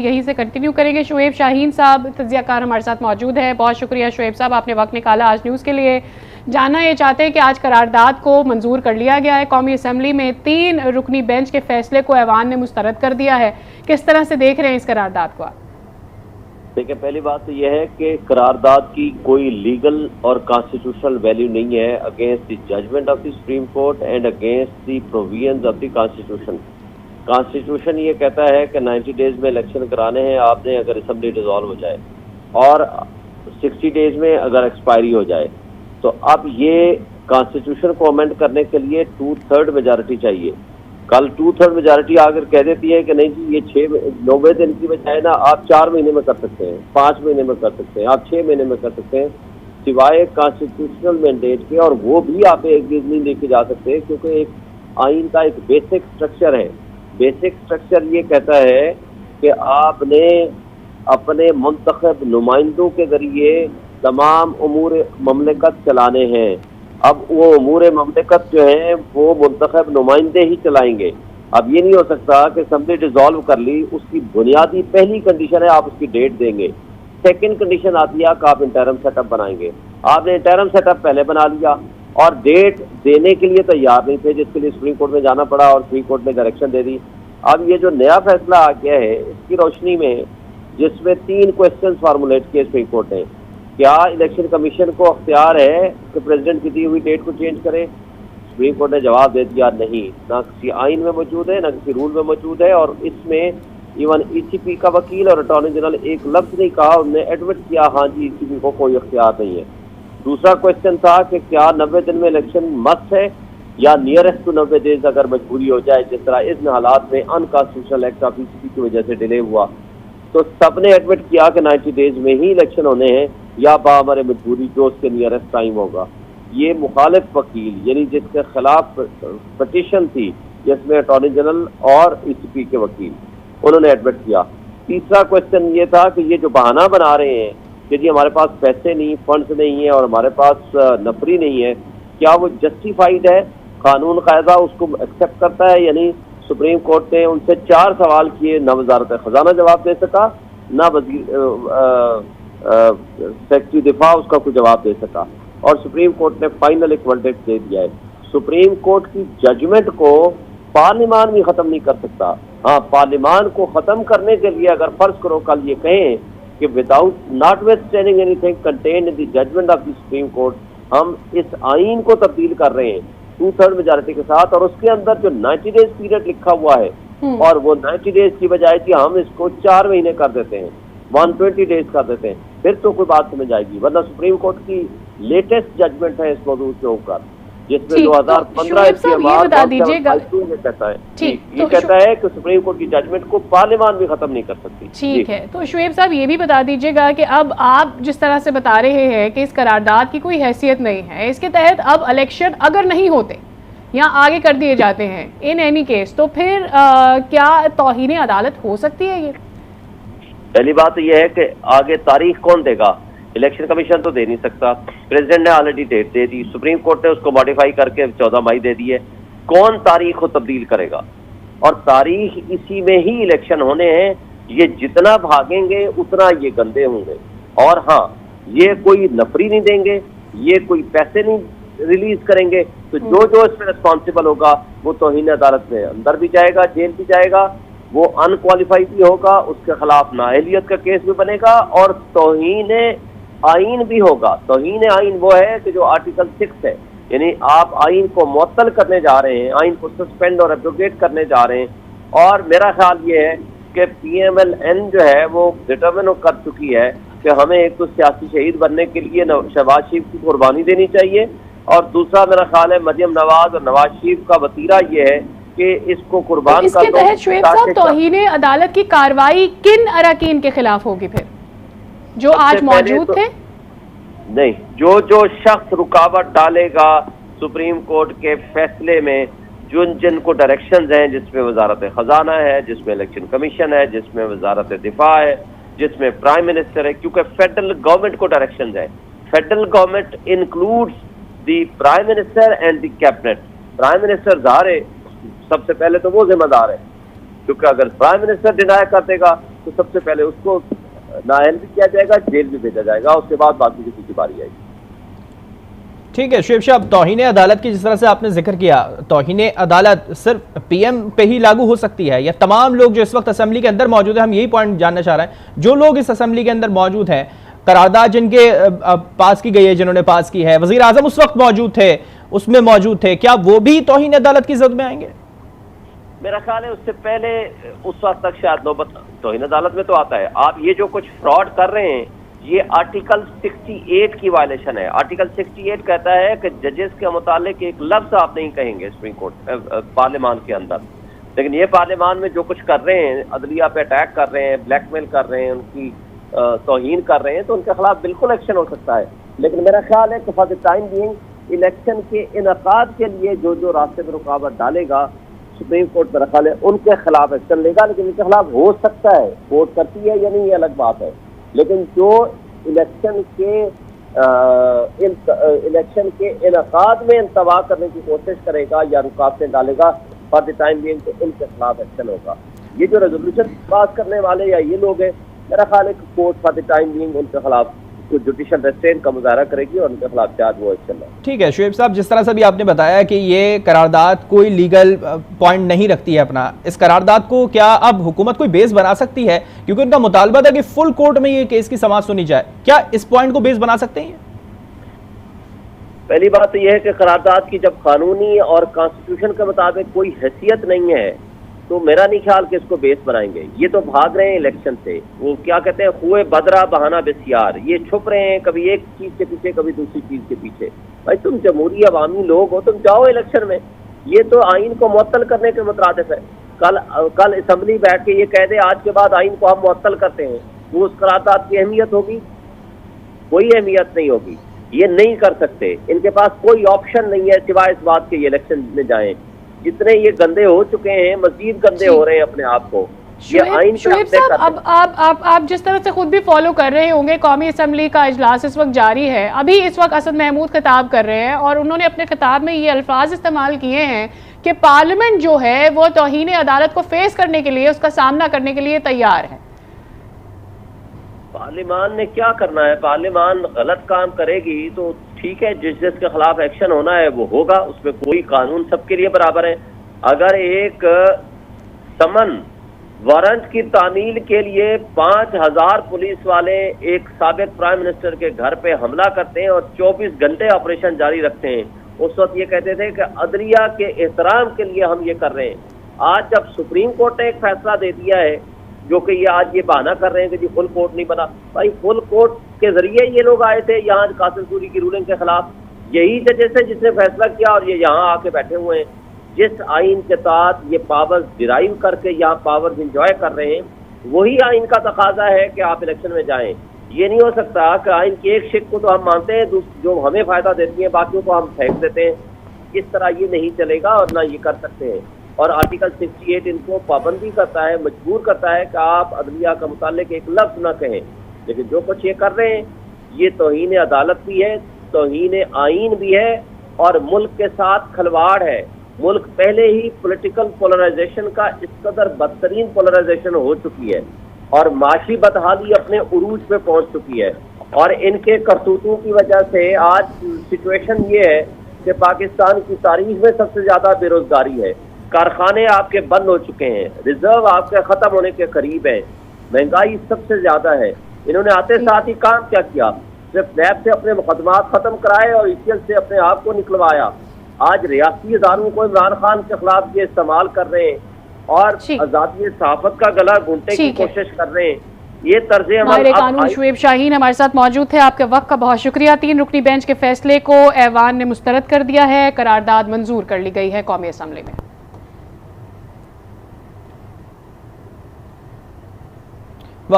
यहीं से कंटिन्यू करेंगे। शुएब शाहीन साहब तज्जियाकार हमारे साथ मौजूद है। बहुत शुक्रिया शुएब साहब, आपने वक्त निकाला आज न्यूज़ के लिए। जानना ये चाहते हैं कि आज करारदाद को मंजूर कर लिया गया है कौमी असम्बली में, 3 रुकनी बेंच के फैसले को ऐवान ने मुस्तरद कर दिया है। किस तरह से देख रहे हैं इस करारदाद को आप? देखिए, पहली बात तो यह है कि करारदाद की कोई लीगल और कॉन्स्टिट्यूशनल वैल्यू नहीं है against the judgment of the supreme court and against the provisions of the constitution. Constitution ये कहता है कि 90 डेज में इलेक्शन कराने हैं आपने, अगर असम्बली डिसॉल्व हो जाए, और 60 डेज में अगर एक्सपायरी हो जाए। तो अब ये कॉन्स्टिट्यूशन को अमेंड करने के लिए 2/3 मेजॉरिटी चाहिए। कल 2/3 मेजॉरिटी आकर कह देती है कि नहीं जी, ये 90 दिन की बजाय ना आप 4 महीने में कर सकते हैं, 5 महीने में कर सकते हैं, आप 6 महीने में कर सकते हैं, सिवाय कॉन्स्टिट्यूशनल मैंडेट के। और वो भी आप एक चीज नहीं लेके जा सकते, क्योंकि एक आइन का एक बेसिक स्ट्रक्चर है। बेसिक स्ट्रक्चर ये कहता है कि आपने अपने मुंतखब नुमाइंदों के जरिए तमाम उमूर ममलिकत चलाने हैं। अब वो उमूर ममलिकत जो है वो मुंतखब नुमाइंदे ही चलाएंगे। अब ये नहीं हो सकता कि असम्बली डिसॉल्व कर ली, उसकी बुनियादी पहली कंडीशन है आप उसकी डेट देंगे। सेकंड कंडीशन आती है कि आप इंटरम सेटअप बनाएंगे। आपने इंटरम सेटअप पहले बना लिया और डेट देने के लिए तैयार नहीं थे, जिसके लिए सुप्रीम कोर्ट में जाना पड़ा और सुप्रीम कोर्ट ने डायरेक्शन दे दी। अब ये जो नया फैसला आ गया है इसकी रोशनी में, जिसमें 3 क्वेश्चन फार्मूलेट किए सुप्रीम कोर्ट ने, क्या इलेक्शन कमीशन को अख्तियार है कि प्रेसिडेंट की दी हुई डेट को चेंज करे? सुप्रीम कोर्ट ने जवाब दे दिया नहीं, ना किसी आइन में मौजूद है, ना किसी रूल में मौजूद है। और इसमें इवन ECP का वकील और अटॉर्नी जनरल एक लफ्ज नहीं कहा, उन्होंने एडमिट किया हाँ जी ECP को कोई अख्तियार नहीं है। दूसरा क्वेश्चन था कि क्या 90 दिन में इलेक्शन मस्ट है या नियरेस्ट टू 90 डेज अगर मजबूरी हो जाए, जिस तरह इन हालात में अनकॉन्स्टिट्यूशनल एक्ट ऑफ ECP की वजह से डिले हुआ। तो सबने एडमिट किया कि 90 डेज में ही इलेक्शन होने हैं या बाहर मजबूरी जो उसके नियरेस्ट टाइम होगा। ये मुखालिफ वकील यानी जिसके खिलाफ पटिशन थी, जिसमें अटॉर्नी जनरल और ECP के वकील, उन्होंने एडमिट किया। तीसरा क्वेश्चन ये था कि ये जो बहाना बना रहे हैं कि जी हमारे पास पैसे नहीं, फंड्स नहीं है और हमारे पास नफरी नहीं है, क्या वो जस्टिफाइड है? कानून कायदा उसको एक्सेप्ट करता है? यानी सुप्रीम कोर्ट ने उनसे 4 सवाल किए, ना वजारत खजाना जवाब दे सका, ना सेक्रेटरी दिफा उसका कोई जवाब दे सका, और सुप्रीम कोर्ट ने फाइनल एक वर्डिक्ट दे दिया है। सुप्रीम कोर्ट की जजमेंट को पार्लियामान भी खत्म नहीं कर सकता। हाँ, पार्लियामान को खत्म करने के लिए अगर फर्ज करो कल ये कहें कि without notwithstanding anything contained in the judgment of the supreme court, हम इस आइन को तब्दील कर रहे हैं 2/3 मेजॉरिटी के साथ, और उसके अंदर जो 90 डेज पीरियड लिखा हुआ है, और वो 90 डेज की बजाय कि हम इसको 4 महीने कर देते हैं, 120 डेज कर देते हैं, फिर तो कोई बात समझ आएगी। वरना सुप्रीम कोर्ट की लेटेस्ट जजमेंट है इस मौजूद के ऊपर, जिसमें 2015 ये बता दीजिएगा, ये कहता है कि सुप्रीम कोर्ट की जजमेंट को पार्लियामान भी खत्म नहीं कर सकती। ठीक है, तो शुएब साहब ये भी बता दीजिएगा कि अब आप जिस तरह से बता रहे हैं कि इस करारदाद की कोई हैसियत नहीं है, इसके तहत अब इलेक्शन अगर नहीं होते या आगे कर दिए जाते हैं इन एनी केस, तो फिर क्या तौहीन अदालत हो सकती है? ये पहली बात तो यह है कि आगे तारीख कौन देगा? इलेक्शन कमीशन तो दे नहीं सकता, प्रेसिडेंट ने ऑलरेडी डेट दे दी, सुप्रीम कोर्ट ने उसको मॉडिफाई करके 14 मई दे दी है। कौन तारीख को तब्दील करेगा? और तारीख इसी में ही इलेक्शन होने हैं। ये जितना भागेंगे उतना ये गंदे होंगे। और हाँ, ये कोई नफरी नहीं देंगे, ये कोई पैसे नहीं रिलीज करेंगे, तो जो जो इसमें रिस्पॉन्सिबल होगा वो तौहीन अदालत में अंदर भी जाएगा, जेल भी जाएगा, वो अनक्वालिफाइड भी होगा, उसके खिलाफ नाअहलियत का केस भी बनेगा और तौहीन आइन भी होगा। तौहीन आइन वो है कि जो आर्टिकल 6 है, यानी आप आइन को मुअत्तल करने जा रहे हैं, आइन को सस्पेंड और एब्रोगेट करने जा रहे हैं। और मेरा ख्याल ये है कि PMLN जो है वो डिटरमिन कर चुकी है कि हमें एक तो सियासी शहीद बनने के लिए शहबाज शरीफ की कुर्बानी देनी चाहिए, और दूसरा मेरा ख्याल है मरियम नवाज और नवाज शरीफ का वतीरा ये है कि इसको कुर्बान कर दो। इसके तहत शुएब साहब तौहीन अदालत की कार्रवाई किन अरकान के खिलाफ होगी फिर, जो आज मौजूद थे? नहीं, जो शख्स रुकावट डालेगा सुप्रीम कोर्ट के फैसले में, जिनको डायरेक्शंस हैं, जिसमें वजारत खजाना है, जिसमें इलेक्शन कमीशन है, जिसमें वजारत दिफा है, जिसमें प्राइम मिनिस्टर है, क्योंकि फेडरल गवर्नमेंट को डायरेक्शंस है। Federal government includes the prime minister and the cabinet. Prime minister ज़ाहिर है सबसे पहले तो वो जिम्मेदार है, क्योंकि अगर प्राइम मिनिस्टर डिनाई कर देगा तो सबसे पहले उसको नाअहल भी किया जाएगा, जेल भी भेजा जाएगा, उसके बाद बाकी किसी की बारी आएगी। ठीक है शुएब साहब, तौहीन अदालत की जिस तरह से आपने जिक्र किया, तौहीन अदालत सिर्फ पीएम पे ही लागू हो सकती है या तमाम लोग जो इस वक्त असेंबली के अंदर मौजूद है? हम यही पॉइंट जानना चाह रहे हैं, जो लोग इस असेंबली के अंदर मौजूद हैं, करारदाद जिनके पास की गई है, जिन्होंने पास की है, वजीर आजम उस वक्त मौजूद थे, उसमें मौजूद थे, क्या वो भी तौहीन अदालत की जद में आएंगे? मेरा ख्याल है उससे पहले उस वक्त तक शायद नौबत तौहीन अदालत में तो आता है। आप ये जो कुछ फ्रॉड कर रहे हैं, ये आर्टिकल 68 की वायलेशन है। आर्टिकल 68 कहता है कि जजेस के मुतालिक एक लफ्ज आप नहीं कहेंगे सुप्रीम कोर्ट पार्लियामान के अंदर, लेकिन ये पार्लियामान में जो कुछ कर रहे हैं, अदलिया पे अटैक कर रहे हैं, ब्लैकमेल कर रहे हैं, उनकी तौहीन कर रहे हैं, तो उनके खिलाफ बिल्कुल एक्शन हो सकता है। लेकिन मेरा ख्याल है कि for the time being election के इनकाद के लिए जो जो रास्ते में रुकावट डालेगा सुप्रीम कोर्ट मेरा ख्याल है उनके खिलाफ एक्शन लेगा। लेकिन उनके खिलाफ हो सकता है, कोर्ट करती है या नहीं ये अलग बात है, लेकिन जो इलेक्शन के इनकाद में इंतवा करने की कोशिश करेगा या रुकावटें डालेगा, फॉर द टाइम बीइंग तो इनके खिलाफ एक्शन होगा। ये जो रेजोल्यूशन पास करने वाले या ये लोग हैं, मेरा ख्याल है कि court for the time being उनके खिलाफ कुछ जुडिशियल रेस्ट्रेंट का मुजाहरा करेगी और उनके खिलाफ चार्ज वो एक्शन है। ठीक है शुएब साहब, जिस तरह से भी आपने बताया कि ये करारदाद कोई लीगल पॉइंट नहीं रखती है अपना, इस करारदाद को क्या अब हुकूमत कोई बेस बना सकती है? क्योंकि उनका मुतालबा था कि फुल कोर्ट में ये केस की समाअत सुनी जाए, क्या इस पॉइंट को बेस बना सकते हैं? पहली बात तो यह है कि करारदाद की जब कानूनी और कॉन्स्टिट्यूशन के मुताबिक कोई हैसियत नहीं है, तो मेरा नहीं ख्याल कि इसको बेस बनाएंगे। ये तो भाग रहे हैं इलेक्शन से, वो क्या कहते हैं, हुए बदरा बहाना बेसियार, ये छुप रहे हैं कभी एक चीज के पीछे कभी दूसरी चीज के पीछे। भाई तुम जमहूरी अवामी लोग हो, तुम जाओ इलेक्शन में। ये तो आइन को मुअत्तल करने के मुतरादिफ है। कल असम्बली बैठ के ये कह दे आज के बाद आइन को हम मुअत्तल करते हैं, वो उस करारदाद की अहमियत होगी? कोई अहमियत नहीं होगी। ये नहीं कर सकते, इनके पास कोई ऑप्शन नहीं है सिवाय इस बात के ये इलेक्शन में जाएं। जितने ये गंदे हो चुके हैं, मजीद गंदे हो रहे हैं अपने आप को। शुएब साहब, अब आप जिस तरह से खुद भी फॉलो कर रहे होंगे, कौमी असम्बली का इजलास इस वक्त जारी है, अभी इस वक्त असद महमूद खिताब कर रहे हैं और उन्होंने अपने खिताब में ये अल्फाज इस्तेमाल किए हैं कि पार्लियामेंट जो है वो तौहीन अदालत को फेस करने के लिए, उसका सामना करने के लिए तैयार है। पार्लियामान ने क्या करना है? पार्लियामान गलत काम करेगी तो ठीक है, जिसके खिलाफ एक्शन होना है वो होगा, उसमें कोई कानून सबके लिए बराबर है। अगर एक समन वारंट की तामील के लिए 5000 पुलिस वाले एक साबिक प्राइम मिनिस्टर के घर पे हमला करते हैं और 24 घंटे ऑपरेशन जारी रखते हैं, उस वक्त ये कहते थे कि अदलिया के एहतराम के लिए हम ये कर रहे हैं। आज जब सुप्रीम कोर्ट ने एक फैसला दे दिया है, जो कि ये आज ये बहाना कर रहे हैं कि जी फुल कोर्ट नहीं बना, भाई फुल कोर्ट के जरिए ये लोग आए थे यहाँ कासिम सूरी की रूलिंग के खिलाफ, यही जजेस है जिसने फैसला किया और ये यहाँ आके बैठे हुए हैं। जिस आइन के तहत ये पावर्स डिराइव करके यहाँ पावर्स इंजॉय कर रहे हैं, वही आइन का तकाजा है कि आप इलेक्शन में जाएं। ये नहीं हो सकता कि आइन की एक शिक को तो हम मानते हैं, जो हमें फायदा देती है बाकियों को हम फेंक देते हैं। इस तरह ये नहीं चलेगा और ना ये कर सकते हैं। और आर्टिकल 68 इनको पाबंदी करता है, मजबूर करता है कि आप अदलिया का मुतालिक एक लफ्ज ना कहें। लेकिन जो कुछ ये कर रहे हैं, ये तौहीन अदालत भी है, तौहीन आइन भी है और मुल्क के साथ खिलवाड़ है। मुल्क पहले ही पॉलिटिकल पोलराइजेशन का इस कदर बदतरीन पोलराइजेशन हो चुकी है और माशी बदहाली अपने उरूज पे पहुंच चुकी है। और इनके करतूतों की वजह से आज सिचुएशन ये है कि पाकिस्तान की तारीख में सबसे ज्यादा बेरोजगारी है, कारखाने आपके बंद हो चुके हैं, रिजर्व आपके खत्म होने के करीब है, महंगाई सबसे ज्यादा है। इन्होंने आते साथ ही काम क्या किया? सिर्फ नैब से अपने मुकदमात खत्म कराए और ईसीएल से अपने आप को निकलवाया। आज रियासती इदारों को इमरान खान के खिलाफ ये इस्तेमाल कर रहे हैं और आजादी सहाफत का गला घूंटने की कोशिश कर रहे हैं। ये तर्ज अमल कानून शुएब शाहीन हमारे साथ मौजूद थे। आपके वक्त का बहुत शुक्रिया। 3 रुकनी बेंच के फैसले को ऐवान ने मुस्तरद कर दिया है। करारदाद मंजूर कर ली गई है कौमी असम्बली में।